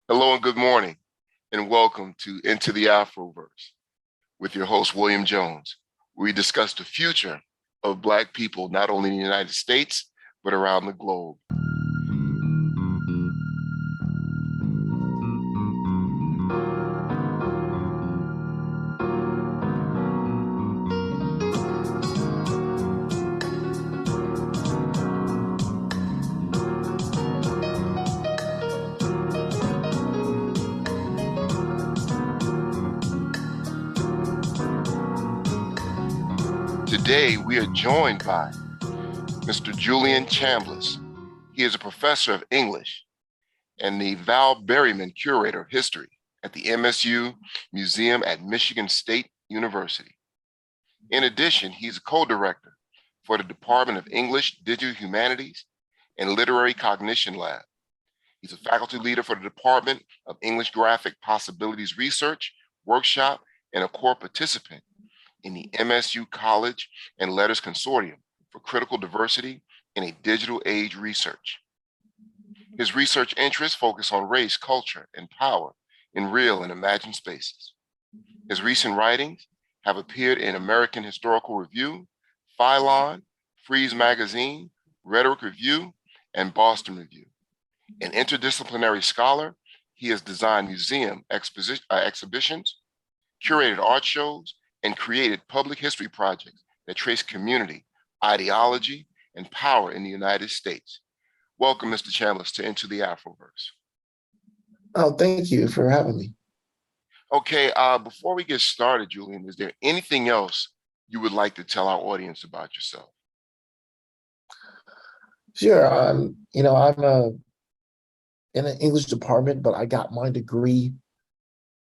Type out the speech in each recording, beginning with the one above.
Hello and good morning, and welcome to Into the Afroverse with your host, William Jones, where we discuss the future of Black people, not only in the United States, but around the globe. Today, we are joined by Mr. Julian Chambliss. He is a professor of English and the Val Berryman Curator of History at the MSU Museum at Michigan State University. In addition, he's a co-director for the Department of English, Digital Humanities, and Literary Cognition Lab. He's a faculty leader for the Department of English Graphic Possibilities Research Workshop and a core participant in the MSU College and Letters Consortium for Critical Diversity in a Digital Age Research. His research interests focus on race, culture, and power in real and imagined spaces. His recent writings have appeared in American Historical Review, Phylon, Frieze Magazine, Rhetoric Review, and Boston Review. An interdisciplinary scholar, he has designed museum exhibitions, curated art shows, and created public history projects that trace community, ideology, and power in the United States. Welcome, Mr. Chambliss, to Into the Afroverse. Oh, thank you for having me. Okay, before we get started, Julian, is there anything else you would like to tell our audience about yourself? Sure. I'm in an English department, but I got my degree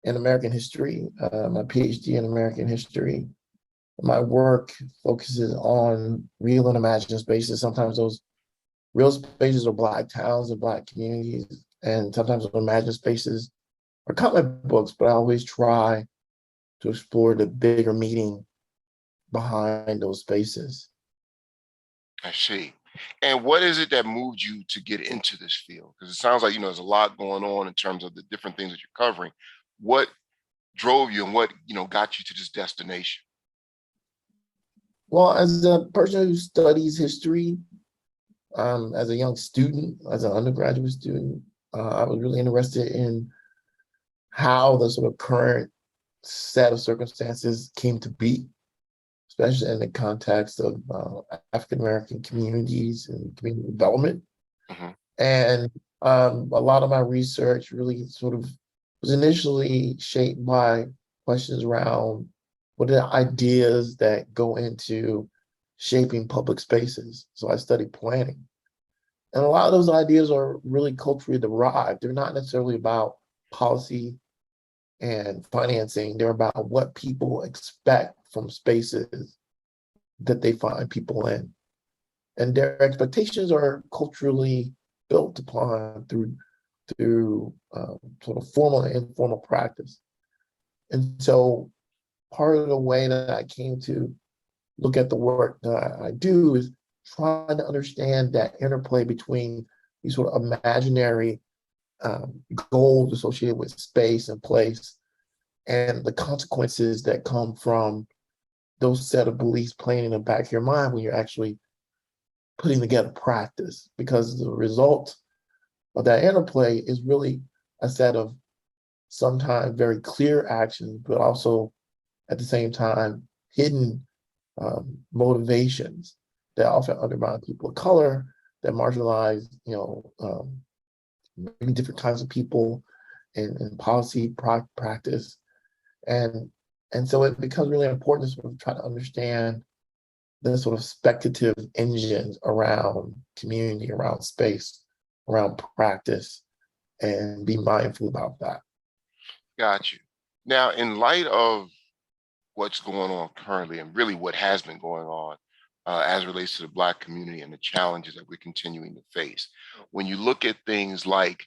in American history, my PhD in American history. My work focuses on real and imagined spaces. Sometimes those real spaces are Black towns and Black communities, and sometimes those imagined spaces are comic books, but I always try to explore the bigger meaning behind those spaces. I see. And what is it that moved you to get into this field? Because it sounds like, there's a lot going on in terms of the different things that you're covering. What drove you and what, got you to this destination? Well, as a person who studies history, as a young student, as an undergraduate student, I was really interested in how the sort of current set of circumstances came to be, especially in the context of African-American communities and community development. Mm-hmm. And a lot of my research really sort of was initially shaped by questions around what are the ideas that go into shaping public spaces. So I studied planning. And a lot of those ideas are really culturally derived. They're not necessarily about policy and financing. They're about what people expect from spaces that they find people in. And their expectations are culturally built upon through sort of formal and informal practice. And so part of the way that I came to look at the work that I do is trying to understand that interplay between these sort of imaginary goals associated with space and place and the consequences that come from those set of beliefs playing in the back of your mind when you're actually putting together practice, because the result of that interplay is really a set of sometimes very clear actions, but also at the same time hidden motivations that often undermine people of color, that marginalize, many different kinds of people in policy practice. And so it becomes really important to sort of try to understand the sort of speculative engines around community, around space, around practice, and be mindful about that. Got you. Now, in light of what's going on currently and really what has been going on as relates to the Black community and the challenges that we're continuing to face, when you look at things like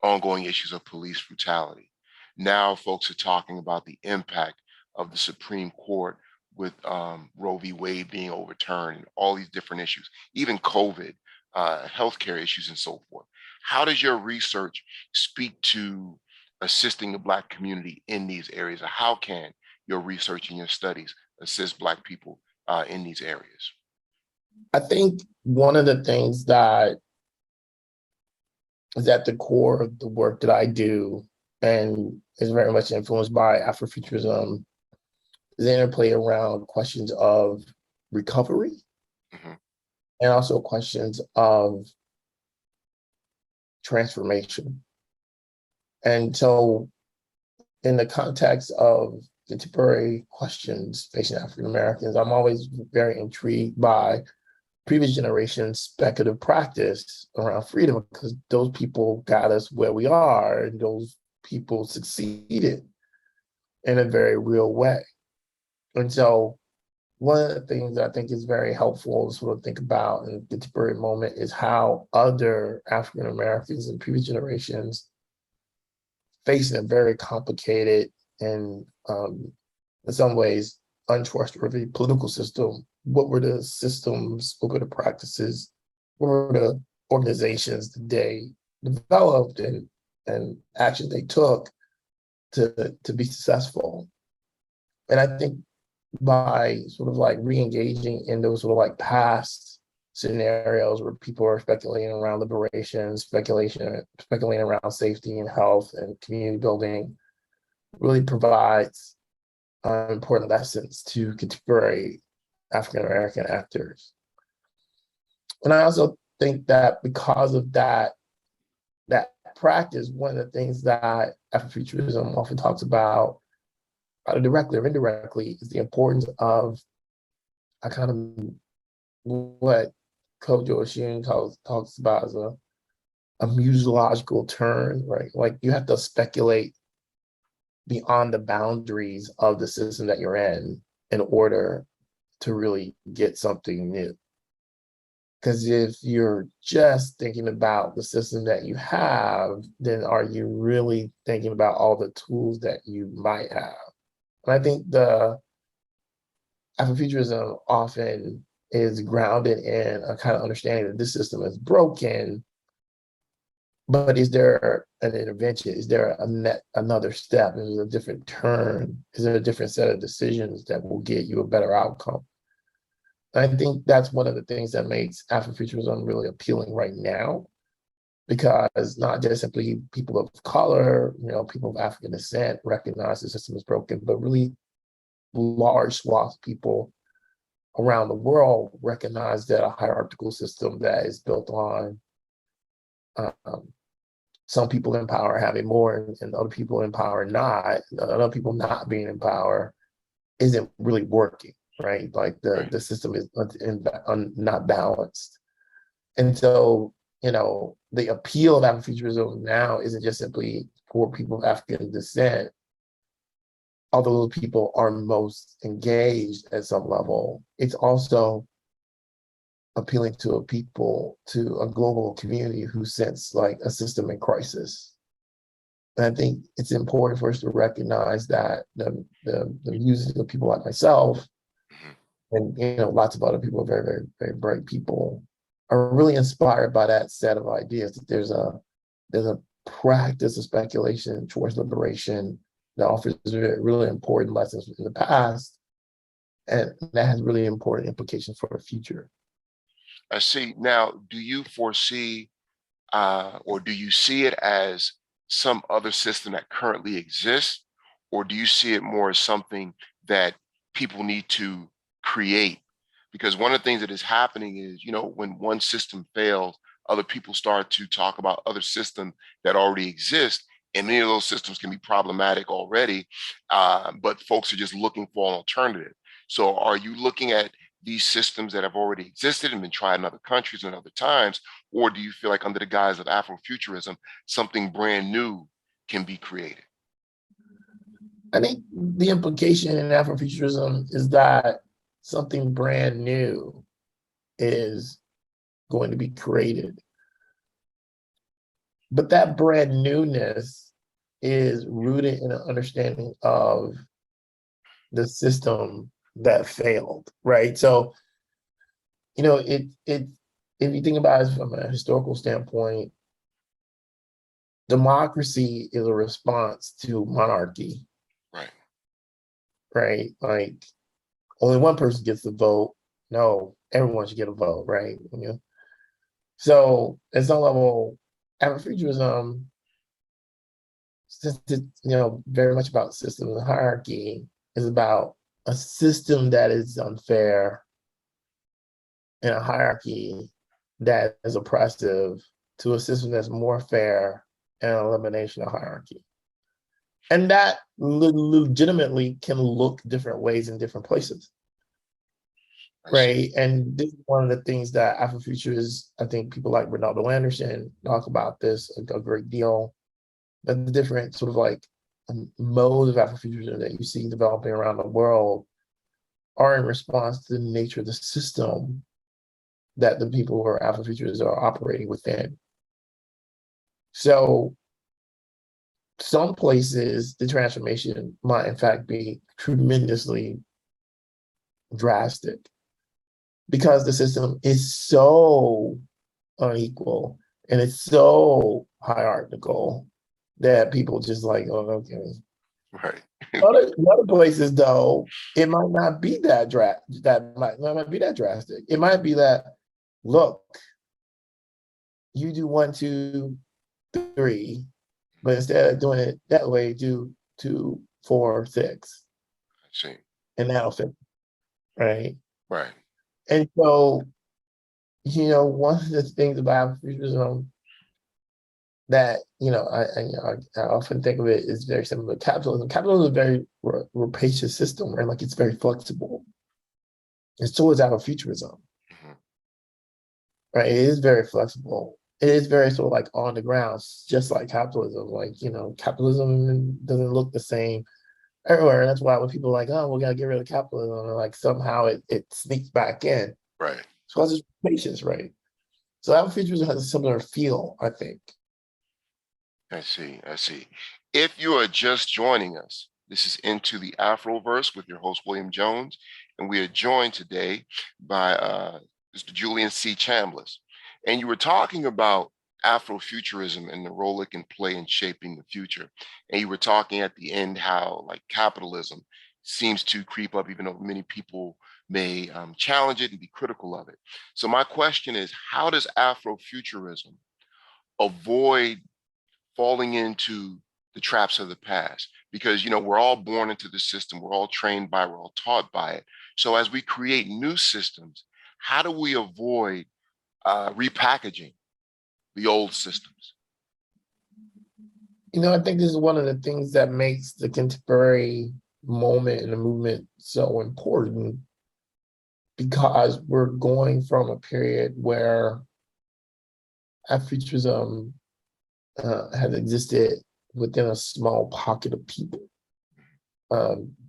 ongoing issues of police brutality, now folks are talking about the impact of the Supreme Court with Roe v. Wade being overturned and all these different issues, even COVID, healthcare issues and so forth. How does your research speak to assisting the Black community in these areas? Or how can your research and your studies assist Black people in these areas? I think one of the things that is at the core of the work that I do and is very much influenced by Afrofuturism is the interplay around questions of recovery Hmm. and also questions of transformation. And so in the context of contemporary questions facing African Americans, I'm always very intrigued by previous generations' speculative practice around freedom, because those people got us where we are, and those people succeeded in a very real way. And so one of the things that I think is very helpful to sort of think about in the contemporary moment is how other African Americans in previous generations facing a very complicated and in some ways untrustworthy political system. What were the systems, what were the practices, what were the organizations that they developed and actions they took to be successful? And I think by sort of like re-engaging in those sort of like past scenarios where people are speculating around liberation, speculating around safety and health and community building, really provides important lessons to contemporary African American actors. And I also think that because of that practice, one of the things that Afrofuturism often talks about, either directly or indirectly, is the importance of a kind of what Kojo Oshun talks about as a musological turn, right? Like you have to speculate beyond the boundaries of the system that you're in order to really get something new. Because if you're just thinking about the system that you have, then are you really thinking about all the tools that you might have? And I think the Afrofuturism often is grounded in a kind of understanding that this system is broken, but is there an intervention? Is there another step? Is there a different turn? Is there a different set of decisions that will get you a better outcome? I think that's one of the things that makes Afrofuturism really appealing right now, because not just simply people of color, people of African descent recognize the system is broken, but really large swaths of people around the world recognize that a hierarchical system that is built on some people in power having more and other people in power not, other people not being in power, isn't really working, right? Like the system is not balanced. And so, the appeal of Afrofuturism now isn't just simply for people of African descent, although those people are most engaged at some level. It's also appealing to a global community who sense like a system in crisis. And I think it's important for us to recognize that the music of people like myself and lots of other people, very, very, very bright people, are really inspired by that set of ideas. That there's a practice of speculation towards liberation that offers really important lessons in the past, and that has really important implications for the future. I see. Now, do you foresee or do you see it as some other system that currently exists, or do you see it more as something that people need to create? Because one of the things that is happening is, when one system fails, other people start to talk about other systems that already exist, and many of those systems can be problematic already, but folks are just looking for an alternative. So are you looking at these systems that have already existed and been tried in other countries and other times, or do you feel like under the guise of Afrofuturism, something brand new can be created? I think the implication in Afrofuturism is that something brand new is going to be created. But that brand newness is rooted in an understanding of the system that failed, right? So, if you think about it from a historical standpoint, democracy is a response to monarchy, Right. right? Like only one person gets the vote. No, everyone should get a vote, right? So at some level, Afrofuturism, since it's very much about systems and hierarchy, is about a system that is unfair and a hierarchy that is oppressive to a system that's more fair and an elimination of hierarchy. And that legitimately can look different ways in different places, I see. right? And this is one of the things that Afrofuturists, I think people like Ronaldo Anderson talk about this a great deal, that the different sort of like modes of Afrofuturism that you see developing around the world are in response to the nature of the system that the people who are Afrofuturists are operating within. So some places the transformation might in fact be tremendously drastic because the system is so unequal and it's so hierarchical that people just like, oh, okay. Right. Other places though, it might not be that might not be that drastic. It might be that, look, you do 1, 2, 3, but instead of doing it that way, do 2, 4, 6, I see. and that'll fit, right? Right. And so, one of the things about futurism that I often think of it is very similar to capitalism. Capitalism is a very rapacious system, right? Like it's very flexible, and so is Afrofuturism, Mhm. right? It is very flexible. It is very sort of like on the ground, just like capitalism. Like capitalism doesn't look the same everywhere. That's why when people are like, oh, we gotta get rid of capitalism, and like somehow it sneaks back in. Right. So it's just patience, right? So Afrofuturism has a similar feel, I think. I see. I see. If you are just joining us, this is Into the Afroverse with your host, William Jones, and we are joined today by Mr. Julian C. Chambliss. And you were talking about Afrofuturism and the role it can play in shaping the future. And you were talking at the end how, like, capitalism seems to creep up, even though many people may challenge it and be critical of it. So, my question is, how does Afrofuturism avoid falling into the traps of the past? Because we're all born into the system, we're all trained by, we're all taught by it. So as we create new systems, how do we avoid repackaging the old systems? I think this is one of the things that makes the contemporary moment in the movement so important, because we're going from a period where Afrofuturism has existed within a small pocket of people,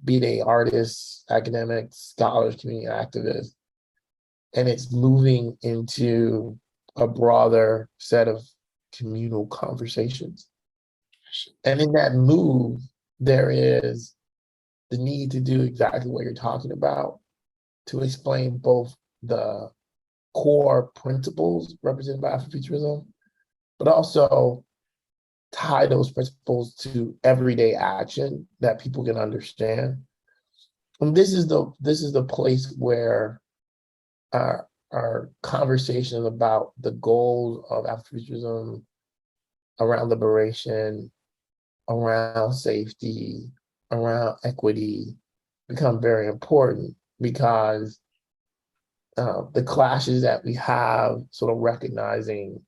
be they artists, academics, scholars, community activists, and it's moving into a broader set of communal conversations. And in that move, there is the need to do exactly what you're talking about, to explain both the core principles represented by Afrofuturism, but also tie those principles to everyday action that people can understand. And this is the place where our conversation about the goals of Afrofuturism around liberation, around safety, around equity become very important, because the clashes that we have, sort of recognizing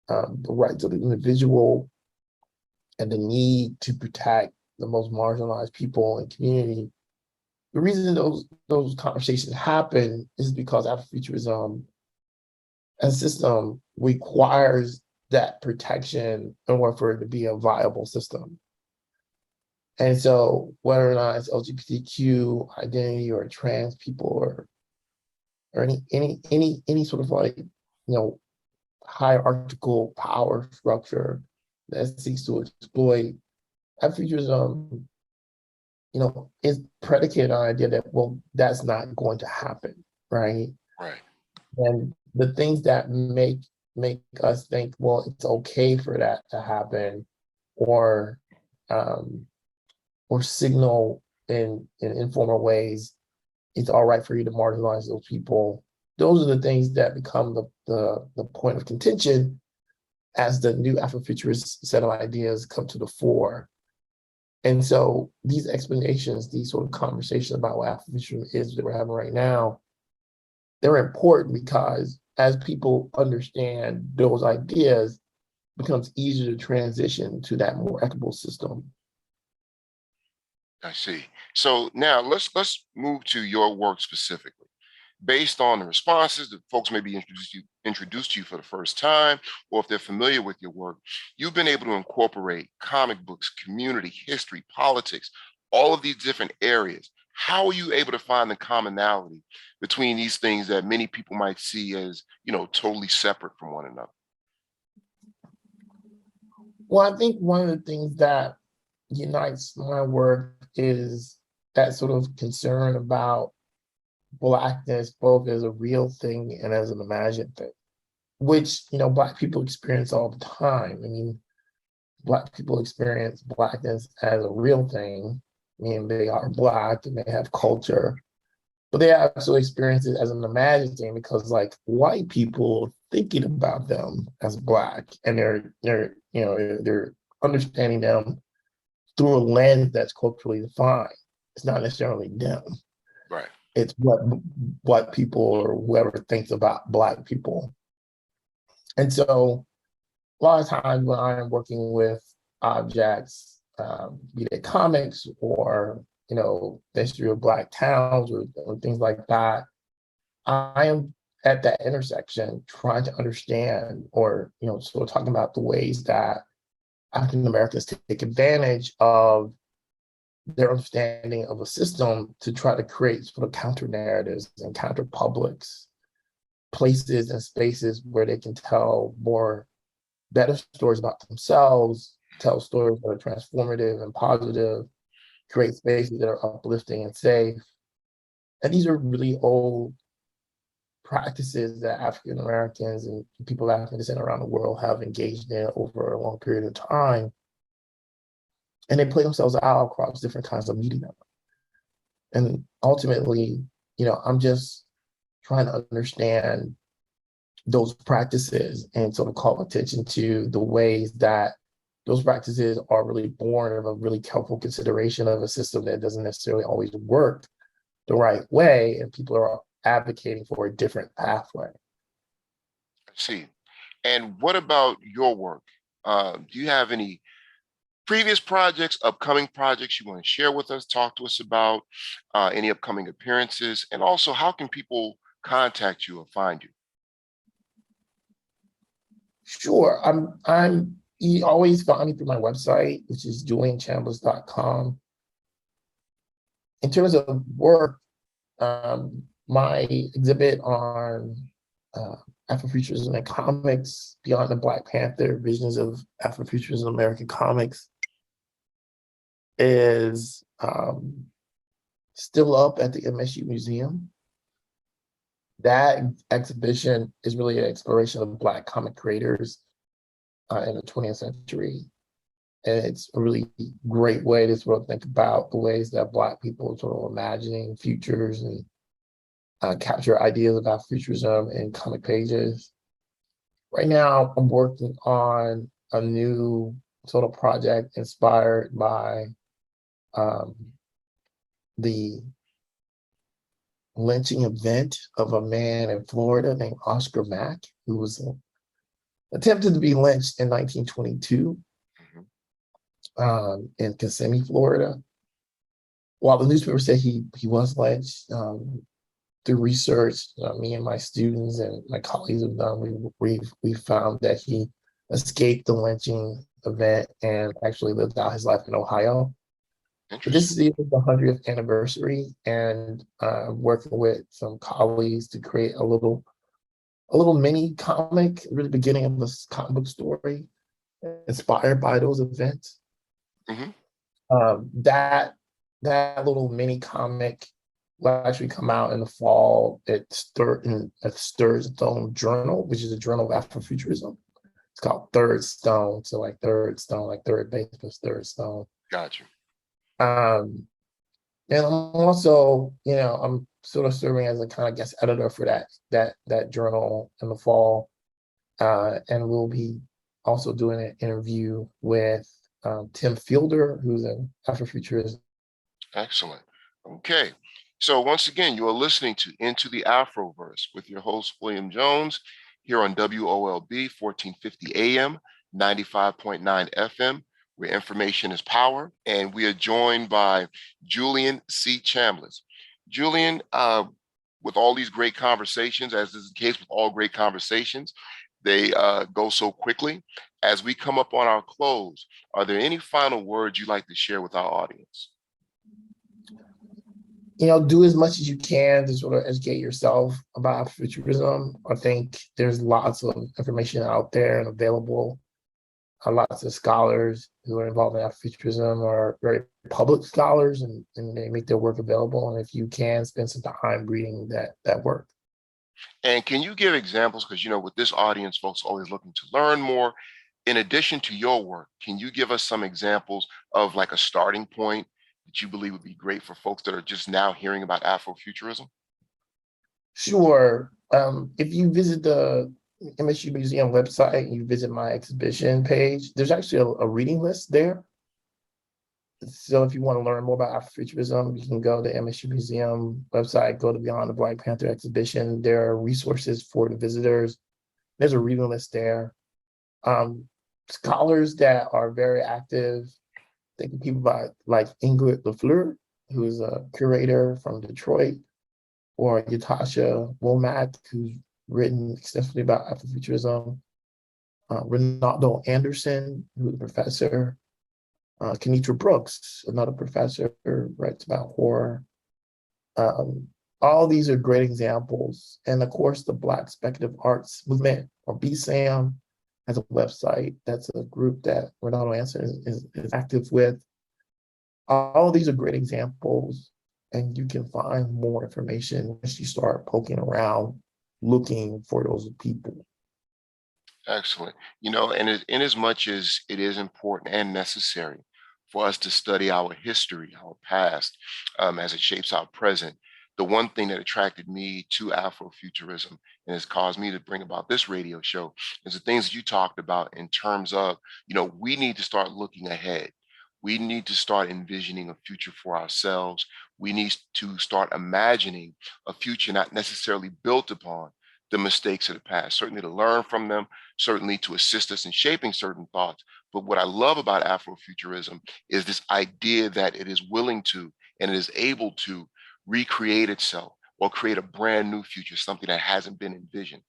the rights of the individual and the need to protect the most marginalized people and community. The reason those conversations happen is because Afrofuturism as a system requires that protection in order for it to be a viable system. And so whether or not it's LGBTQ identity or trans people or any sort of like, hierarchical power structure that seeks to exploit, Afrofuturism, is predicated on the idea that, well, that's not going to happen, right? Right. And the things that make make us think, well, it's okay for that to happen, or um, or signal in informal ways it's all right for you to marginalize those people. Those are the things that become the point of contention as the new Afrofuturist set of ideas come to the fore. And so these explanations, these sort of conversations about what Afrofuturism is that we're having right now, they're important because as people understand those ideas, it becomes easier to transition to that more equitable system. I see. So now let's move to your work specifically. Based on the responses that folks may be introduced to you for the first time, or if they're familiar with your work, you've been able to incorporate comic books, community, history, politics, all of these different areas. How are you able to find the commonality between these things that many people might see as, totally separate from one another? Well, I think one of the things that unites my work is that sort of concern about Blackness, both as a real thing and as an imagined thing, which, Black people experience all the time. I mean, Black people experience Blackness as a real thing. I mean, they are Black and they have culture, but they also experience it as an imagined thing because, like, white people are thinking about them as Black, and they're understanding them through a lens that's culturally defined. It's not necessarily them. Right. It's what people or whoever thinks about Black people. And so a lot of times when I'm working with objects, be they comics or, the history of Black towns or things like that, I am at that intersection trying to understand or, sort of talking about the ways that African Americans take advantage of their understanding of a system to try to create sort of counter narratives and counter publics, places and spaces where they can tell more better stories about themselves, tell stories that are transformative and positive, create spaces that are uplifting and safe. And these are really old practices that African Americans and people of African descent around the world have engaged in over a long period of time. And they play themselves out across different kinds of media. And ultimately, I'm just trying to understand those practices and sort of call attention to the ways that those practices are really born of a really careful consideration of a system that doesn't necessarily always work the right way, and people are advocating for a different pathway. I see. And what about your work? Do you have any previous projects, upcoming projects you want to share with us, talk to us about, any upcoming appearances? And also, how can people contact you or find you? Sure. You always find me through my website, which is julianchambliss.com. In terms of work, my exhibit on Afrofuturism and comics, Beyond the Black Panther, Visions of Afrofuturism in American Comics, is still up at the MSU Museum. That exhibition is really an exploration of Black comic creators in the 20th century. And it's a really great way to sort of think about the ways that Black people are sort of imagining futures and capture ideas about futurism in comic pages. Right now, I'm working on a new sort of project inspired by the lynching event of a man in Florida named Oscar Mack, who was attempted to be lynched in 1922 in Kissimmee, Florida. While the newspaper said he was lynched, through research, me and my students and my colleagues have done, we found that he escaped the lynching event and actually lived out his life in Ohio. But this is the 100th anniversary, and I'm working with some colleagues to create a little mini comic, really beginning of this comic book story, inspired by those events. Mm-hmm. That little mini comic will actually come out in the fall. It stirs its own journal, which is a journal of Afrofuturism. It's called Third Stone. So like third stone, like third base plus third stone. Gotcha. Um, and I'm also, I'm sort of serving as a kind of guest editor for that journal in the fall. And we'll be also doing an interview with Tim Fielder, who's an Afrofuturist. Excellent. Okay. So once again, you are listening to Into the Afroverse with your host, William Jones, here on WOLB 1450 AM, 95.9 FM, where information is power. And we are joined by Julian C. Chambliss. Julian, with all these great conversations, as is the case with all great conversations, they go so quickly. As we come up on our close, are there any final words you'd like to share with our audience? Do as much as you can to sort of educate yourself about Afrofuturism. I think there's lots of information out there and available. Lots of scholars who are involved in Afrofuturism are very public scholars, and they make their work available. And if you can, spend some time reading that work. And can you give examples? Because, with this audience, folks are always looking to learn more. In addition to your work, can you give us some examples of like a starting point that you believe would be great for folks that are just now hearing about Afrofuturism? Sure. If you visit the MSU Museum website, you visit my exhibition page, there's actually a reading list there. So if you want to learn more about Afrofuturism, you can go to MSU Museum website, go to Beyond the Black Panther exhibition. There are resources for the visitors. There's a reading list there. Scholars that are very active, think of people like Ingrid Lafleur, who's a curator from Detroit, or Yatasha Womack, who's written extensively about Afrofuturism. Ronaldo Anderson, who's a professor. Kenitra Brooks, another professor, writes about horror. All these are great examples. And of course, the Black Speculative Arts Movement, or BSAM, has a website. That's a group that Ronaldo Anderson is active with. All these are great examples, and you can find more information once you start poking around, looking for those people. Excellent. And in as much as it is important and necessary for us to study our history, our past, as it shapes our present, the one thing that attracted me to Afrofuturism and has caused me to bring about this radio show is the things that you talked about in terms of, we need to start looking ahead. We need to start envisioning a future for ourselves. We need to start imagining a future not necessarily built upon the mistakes of the past, certainly to learn from them, certainly to assist us in shaping certain thoughts. But what I love about Afrofuturism is this idea that it is willing to and it is able to recreate itself or create a brand new future, something that hasn't been envisioned.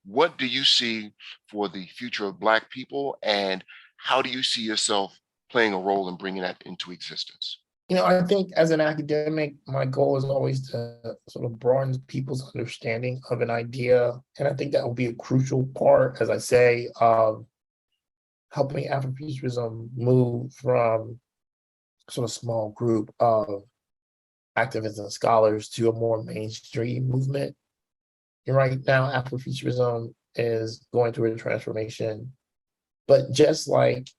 What do you see for the future of Black people, and how do you see yourself playing a role in bringing that into existence? I think as an academic, my goal is always to sort of broaden people's understanding of an idea. And I think that will be a crucial part, as I say, of helping Afrofuturism move from sort of small group of activists and scholars to a more mainstream movement. And right now, Afrofuturism is going through a transformation. But just like,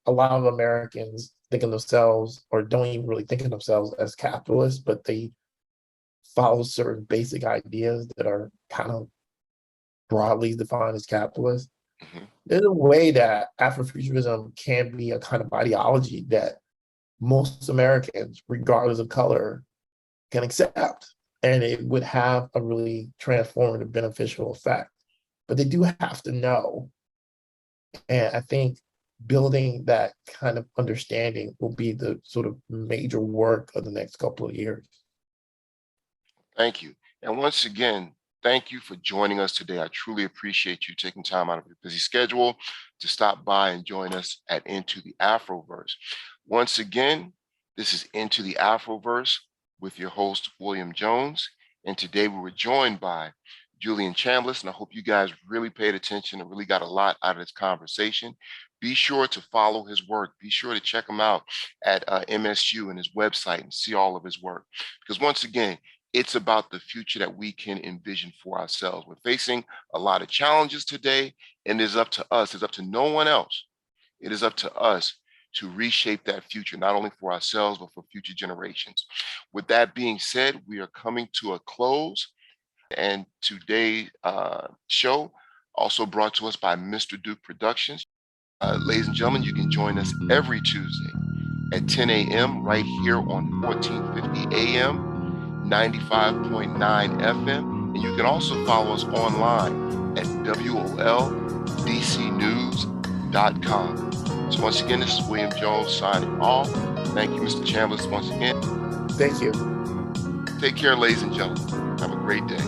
a lot of Americans think of themselves, or don't even really think of themselves as capitalists, but they follow certain basic ideas that are kind of broadly defined as capitalist. Mm-hmm. There's a way that Afrofuturism can be a kind of ideology that most Americans, regardless of color, can accept. And it would have a really transformative, beneficial effect. But they do have to know. And I think building that kind of understanding will be the sort of major work of the next couple of years. Thank you. And once again, thank you for joining us today. I truly appreciate you taking time out of your busy schedule to stop by and join us at Into the Afroverse. Once again, this is Into the Afroverse with your host, William Jones. And today we were joined by Julian Chambliss, and I hope you guys really paid attention and really got a lot out of this conversation. Be sure to follow his work. Be sure to check him out at MSU and his website and see all of his work. Because once again, it's about the future that we can envision for ourselves. We're facing a lot of challenges today, and it's up to us. It's up to no one else. It is up to us to reshape that future, not only for ourselves, but for future generations. With that being said, we are coming to a close. And today's show also brought to us by Mr. Duke Productions. Ladies and gentlemen, you can join us every Tuesday at 10 a.m. right here on 1450 AM, 95.9 FM. And you can also follow us online at WOLDCnews.com. So once again, this is William Jones signing off. Thank you, Mr. Chambliss, once again. Thank you. Take care, ladies and gentlemen. Have a great day.